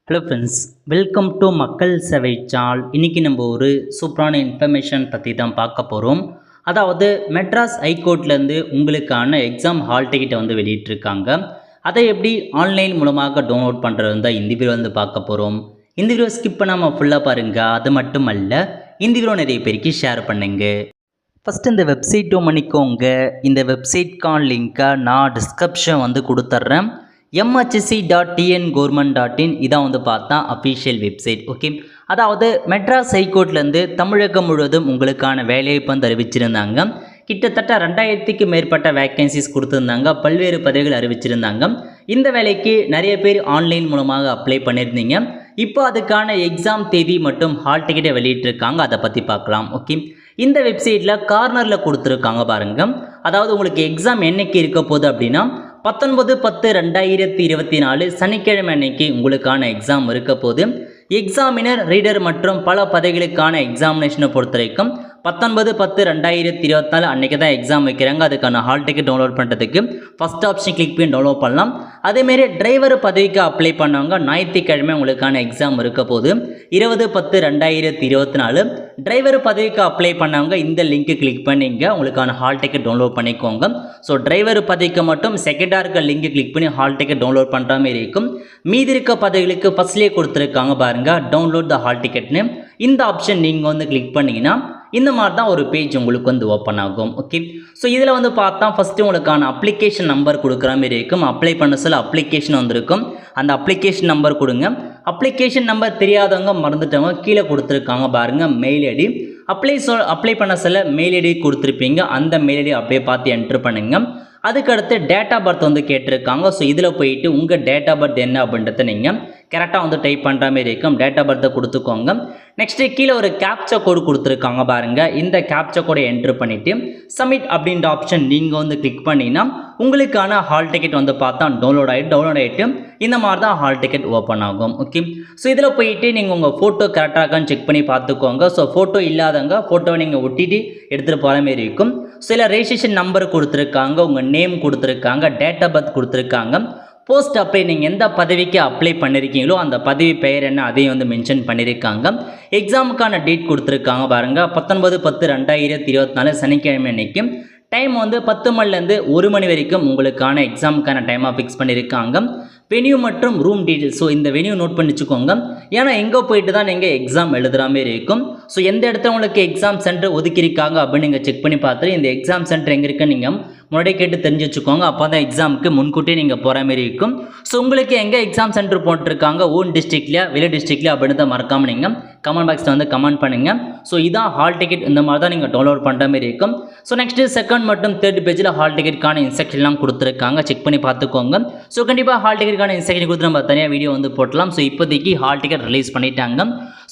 Hello friends, welcome to மக்கள் சேவை சால். இன்றைக்கி நம்ம ஒரு சூப்பரான இன்ஃபர்மேஷன் பற்றி தான் பார்க்க போகிறோம். அதாவது மெட்ராஸ் ஹைகோர்ட்லேருந்து உங்களுக்கான எக்ஸாம் ஹால் டிக்கெட்டை வந்து வெளியிட்டிருக்காங்க. அதை எப்படி ஆன்லைன் மூலமாக டவுன்லோட் பண்ணுறது தான் இந்த வீடியோ வந்து பார்க்க போகிறோம். இந்த வீடியோ ஸ்கிப் பண்ணாமல் ஃபுல்லாக பாருங்கள். அது மட்டும் அல்ல, இந்த வீடியோ நிறைய பேருக்கு ஷேர் பண்ணுங்க. ஃபஸ்ட்டு இந்த வெப்சைட்டும் பண்ணிக்கோங்க. இந்த வெப்சைட்கான லிங்க்கை நான் டிஸ்கிரிப்ஷன் வந்து கொடுத்துட்றேன். mhc.tn.government.in இதான் வந்து பார்த்தா அஃபீஷியல் வெப்சைட். ஓகே, அதாவது மெட்ராஸ் ஹைகோர்ட்லேருந்து தமிழகம் முழுவதும் உங்களுக்கான வேலைவாய்ப்பு வந்து அறிவிச்சிருந்தாங்க. கிட்டத்தட்ட 2000க்கு மேற்பட்ட வேக்கன்சிஸ் கொடுத்துருந்தாங்க. பல்வேறு பதவிகள் அறிவிச்சிருந்தாங்க. இந்த வேலைக்கு நிறைய பேர் ஆன்லைன் மூலமாக அப்ளை பண்ணியிருந்தீங்க. இப்போ அதுக்கான எக்ஸாம் தேதி மற்றும் ஹால் டிக்கெட்டை வெளியிட்டிருக்காங்க. அதை பற்றி பார்க்கலாம். ஓகே, இந்த வெப்சைட்டில் கார்னரில் கொடுத்துருக்காங்க பாருங்கள். அதாவது உங்களுக்கு எக்ஸாம் என்னைக்கு இருக்க போகுது அப்படின்னா 19/10/2024 சனிக்கிழமை அன்னைக்கு உங்களுக்கான எக்ஸாம் இருக்க போது. எக்ஸாமினர், ரீடர் மற்றும் பல பதவிகளுக்கான எக்ஸாமினேஷனை பொறுத்த வரைக்கும் 19/10/2024 அன்றைக்கி தான் எக்ஸாம் வைக்கிறாங்க. அதுக்கான ஹால் டிக்கெட் டவுன்லோட் பண்ணுறதுக்கு ஃபஸ்ட் ஆப்ஷன் கிளிக் பண்ணி டவுன்லோட் பண்ணலாம். அதேமாரி டிரைவர் பதவிக்கு அப்ளை பண்ணவங்க ஞாயிற்றுக்கிழமை உங்களுக்கான எக்ஸாம் இருக்க போது 20/10/2024. டிரைவர் பதவிக்கு அப்ளை பண்ணவங்க இந்த லிங்க்கு கிளிக் பண்ணிங்க உங்களுக்கான ஹால் டிக்கெட் டவுன்லோட் பண்ணிக்கோங்க. ஸோ டிரைவர் பதவிக்கு மட்டும் செகண்டாக இருக்க லிங்க்கு கிளிக் பண்ணி ஹால் டிக்கெட் டவுன்லோட் பண்ணுற மாதிரி இருக்கும். மீதி இருக்க பதவிகளுக்கு ஃபஸ்ட்லேயே கொடுத்துருக்காங்க பாருங்கள், டவுன்லோட் த ஹால் டிக்கெட்னு. இந்த ஆப்ஷன் நீங்கள் வந்து கிளிக் பண்ணிங்கன்னா இந்த மாதிரி தான் ஒரு பேஜ் உங்களுக்கு வந்து ஓப்பன் ஆகும். ஓகே, ஸோ இதில் வந்து பார்த்தா ஃபஸ்ட்டு உங்களுக்கான அப்ளிகேஷன் நம்பர் கொடுக்குற மாதிரி இருக்கும். அப்ளை பண்ண சொல்ல அப்ளிகேஷன் வந்திருக்கும். அந்த அப்ளிகேஷன் நம்பர் கொடுங்க. அப்ளிகேஷன் நம்பர் தெரியாதவங்க, மறந்துட்டவங்க கீழே கொடுத்துருக்காங்க பாருங்கள் மெயில் ஐடி. அப்ளை பண்ண சொல்ல மெயில் ஐடி கொடுத்துருப்பீங்க. அந்த மெயில் ஐடி அப்படியே பார்த்து என்ட்ரு பண்ணுங்கள். அதுக்கடுத்து டேட் ஆஃப் பர்த் வந்து கேட்டிருக்காங்க. ஸோ இதில் போயிட்டு உங்கள் டேட் ஆஃப் பர்த் என்ன அப்படின்றத நீங்கள் கரெக்டாக வந்து டைப் பண்ணுற மாதிரி இருக்கும். டேட் ஆஃப் பர்த்தை கொடுத்துக்கோங்க. நெக்ஸ்ட்டு கீழே ஒரு கேப்சா கோடு கொடுத்துருக்காங்க பாருங்கள். இந்த கேப்சா கோடை என்ட்ரு பண்ணிவிட்டு சப்மிட் அப்படின்ற ஆப்ஷன் நீங்கள் வந்து கிளிக் பண்ணிங்கன்னா உங்களுக்கான ஹால் டிக்கெட் வந்து பார்த்தா டவுன்லோட் ஆகிட்டு இந்த மாதிரி தான் ஹால் டிக்கெட் ஓப்பன் ஆகும். ஓகே, ஸோ இதில் போயிட்டு நீங்கள் உங்கள் ஃபோட்டோ கரெக்டாக இருக்கான்னு செக் பண்ணி பார்த்துக்கோங்க. ஸோ ஃபோட்டோ இல்லாதவங்க ஃபோட்டோவை நீங்கள் ஒட்டிட்டு எடுத்துகிட்டு போகிற மாதிரி இருக்கும். சில ரெஜிஸ்ட்ரேஷன் நம்பர் கொடுத்துருக்காங்க, உங்கள் நேம் கொடுத்துருக்காங்க, டேட் ஆஃப் பர்த் கொடுத்துருக்காங்க. போஸ்ட் அப்ளை நீங்கள் எந்த பதவிக்கு அப்ளை பண்ணியிருக்கீங்களோ அந்த பதவி பெயர் என்ன அதையும் வந்து மென்ஷன் பண்ணியிருக்காங்க. எக்ஸாமுக்கான டேட் கொடுத்துருக்காங்க பாருங்கள், 19/10/2024 சனிக்கிழமை அன்னைக்கு. டைம் வந்து 10 மணிலேருந்து 1 மணி வரைக்கும் உங்களுக்கான எக்ஸாமுக்கான டைமாக ஃபிக்ஸ் பண்ணியிருக்காங்க. வென்யூ மற்றும் ரூம் டீட்டெயில்ஸ். ஸோ இந்த வென்யூ நோட் பண்ணி வச்சுக்கோங்க. ஏன்னா எங்கே போயிட்டு தான் நீங்கள் எக்ஸாம் எழுதுகிற மாதிரி இருக்கும். ஸோ எந்த இடத்துல உங்களுக்கு எக்ஸாம் சென்டர் ஒதுக்கியிருக்காங்க அப்படின்னு நீங்கள் செக் பண்ணி பார்த்துட்டு இந்த எக்ஸாம் சென்டர் எங்கே இருக்குன்னு நீங்கள் முன்னாடியே கேட்டு தெரிஞ்சு வச்சுக்கோங்க. அப்போ தான் எக்ஸாமுக்கு முன்கூட்டியே நீங்கள் போகிற மாதிரி இருக்கும். ஸோ உங்களுக்கு எங்கே எக்ஸாம் சென்டர் போட்டிருக்காங்க, ஓன் டிஸ்ட்ரிக்ட்லையா வெளி டிஸ்ட்ரிக்ட்லையா அப்படின்னு தான் மறக்காமல் நீங்கள் கமெண்ட் பாக்ஸில் வந்து கமெண்ட் பண்ணுங்கள். ஸோ இதான் ஹால் டிக்கெட். இந்த மாதிரி தான் நீங்கள் டவுன்லோட் பண்ணுற மாதிரி இருக்கும். ஸோ நெக்ஸ்ட்டு செகண்ட் மற்றும் தேர்ட் பேஜில் ஹால் டிக்கெட்டுக்கான இன்ஸ்ட்ரக்ஷன்லாம் கொடுத்துருக்காங்க. செக் பண்ணி பார்த்துக்கோங்க. ஸோ கண்டிப்பாக ஹால் டிக்கெட்டுக்கான இன்ஸ்ட்ரக்ஷன் கொடுத்து நம்ம தனியாக வீடியோ வந்து போட்டலாம். ஸோ இப்போதைக்கு ஹால் டிக்கெட் ரிலீஸ் பண்ணிட்டாங்க.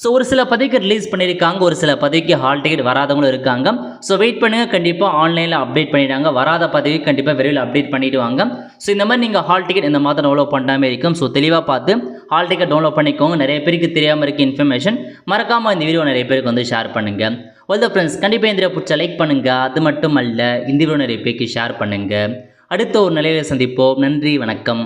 ஸோ ஒரு சில பதவிக்கு ரிலீஸ் பண்ணியிருக்காங்க, ஒரு சில பதவிக்கு ஹால் டிக்கெட் வராதவங்களும் இருக்காங்க. ஸோ வெயிட் பண்ணுங்கள், கண்டிப்பாக ஆன்லைனில் அப்டேட் பண்ணிட்டாங்க. வராத பதவி கண்டிப்பாக விரைவில் அப்டேட் பண்ணிவிடுவாங்க. ஸோ இந்த மாதிரி நீங்கள் ஹால் டிக்கெட் இந்த மாதிரி டவுன்லோட் பண்ணாமல் இருக்கும். ஸோ தெளிவாக பார்த்து ஹால் டிக்கெட் டவுன்லோட் பண்ணிக்கோங்க. நிறைய பேருக்கு தெரியாமல் இருக்க இன்ஃபர்மேஷன் மறக்காமல் இந்த வீடியோ நிறைய பேருக்கு வந்து ஷேர் பண்ணுங்கள். வெல் ஃப்ரெண்ட்ஸ், கண்டிப்பாக இந்த வீடியோ பிடிச்ச லைக் பண்ணுங்கள். அது மட்டும் அல்ல, இந்த வீடியோ நிறைய பேருக்கு ஷேர் பண்ணுங்கள். அடுத்த ஒரு நிலையில் சந்திப்போம். நன்றி, வணக்கம்.